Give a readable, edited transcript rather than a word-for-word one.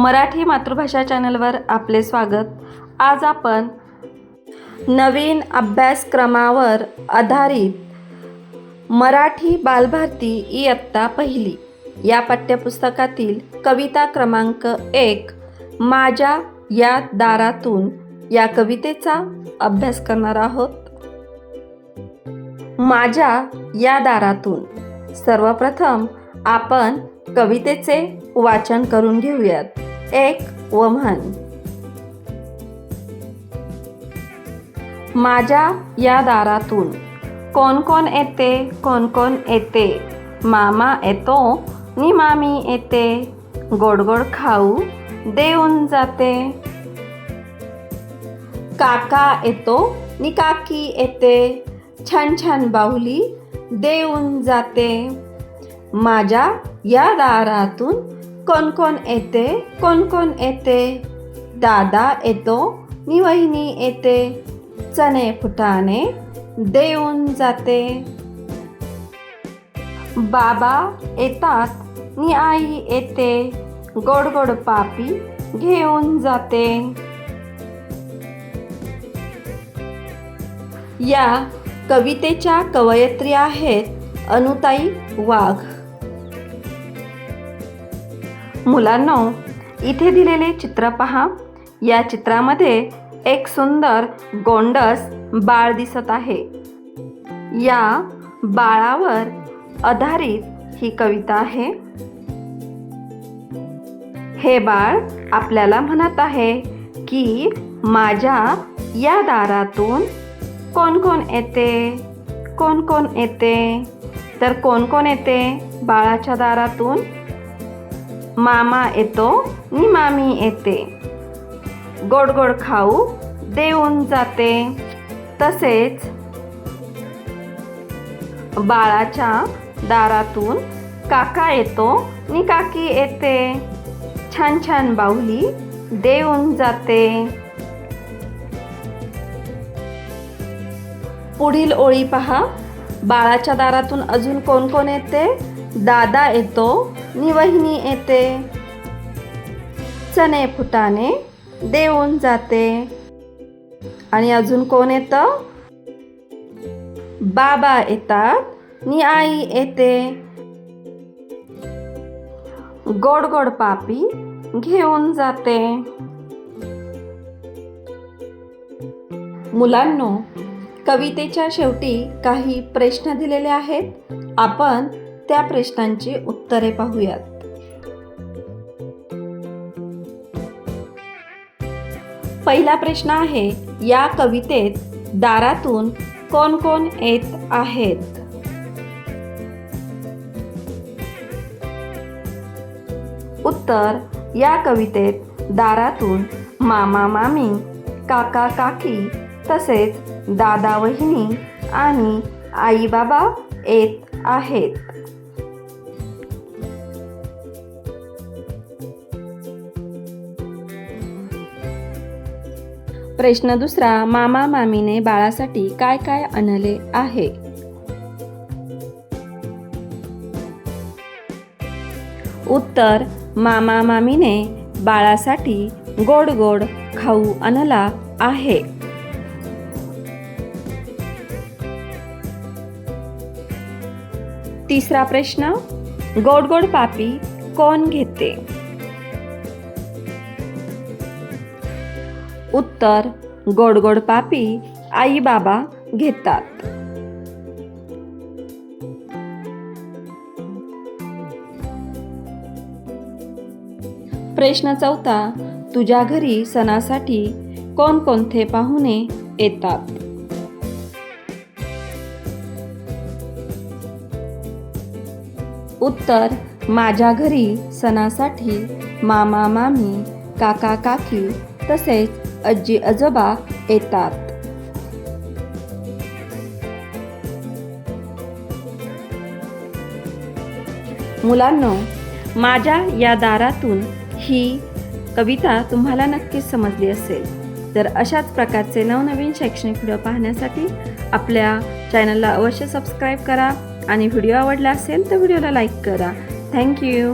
मराठी मातृभाषा चॅनलवर आपले स्वागत। आज आपण नवीन अभ्यासक्रमावर आधारित मराठी बालभारती इयत्ता पहिली या पाठ्यपुस्तकातील कविता क्रमांक 1 माझ्या या दारातून या कवितेचा अभ्यास करणार आहोत। माझ्या या दारातून सर्वप्रथम आपण कवितेचे वाचन करून घेऊयात। एक व म्हण। माझ्या या दारातून कोण कोण येते, कोण कोण येते, मामा येतो नि मामी येते, गोड गोड खाऊ देऊन जाते, काका येतो नि काकी येते, छान छान बाहुली देऊन जाते। माझ्या या दारातून कोण कोण येते, कोण कोण येते, दादा येतो नि वहिनी येते, चणे फुटाणे देऊन जाते, बाबा येतात नि आई येते, गोड गोड पापी घेऊन जाते। या कवितेच्या कवयित्री आहेत अनुताई वाघ। मुलांनो, इथे दिलेले चित्र पहा। या चित्रामध्ये एक सुंदर गोंडस बाळ दिसत आहे। या बाळावर आधारित ही कविता आहे। हे बाळ आपल्याला म्हणत आहे की माझ्या या दारातून कोण कोण येते, कोण कोण येते। तर कोण कोण येते बाळाच्या दारातून? मामा येतो नि मामी येते, गोड गोड खाऊ देऊन जाते। तसेच बाळाच्या दारातून काका येतो नि काकी येते, छान छान बाहुली देऊन जाते। पुढील ओळी पहा। बाळाच्या दारातून अजून कोण कोण येते? दादा येतो नि वहिनी येते, चणे फुटाणे देऊन जाते। आणि अजून कोण येतं? बाबा येतात नि आई येते, गोड गोड पापी घेऊन जाते। मुलांनो, कवितेच्या शेवटी काही प्रश्न दिलेले आहेत। आपण त्या प्रश्नांची उत्तरे पाहूयात। पहिला प्रश्न आहे, या कवितेत दारातून कोण कोण येत आहेत? उत्तर, या कवितेत दारातून मामा मामी, काका काकी तसेच दादा वहिनी आणि आई बाबा येत आहेत। प्रश्न दुसरा, मामा मामीने बाळासाठी काय काय आणले आहे? उत्तर, मामा मामीने बाळासाठी गोड गोड खाऊ आणला आहे। तिसरा प्रश्न, गोड गोड पापी कोण घेते? उत्तर, गोड गोड पापी आई बाबा घेतात। प्रश्न चौथा, तुझ्या घरी सणासाठी कोणकोणते पाहुणे येतात? उत्तर, माझ्या घरी सणासाठी मामा मामी, काका काकी तसेच आजी आजोबा येतात। मुलांनो, माझ्या या दारातून ही कविता तुम्हाला नक्कीच समजली असेल। तर अशाच प्रकारचे नवनवीन शैक्षणिक व्हिडिओ पाहण्यासाठी आपल्या चॅनलला अवश्य सबस्क्राईब करा आणि व्हिडिओ आवडला असेल तर व्हिडिओला लाईक करा। थँक्यू।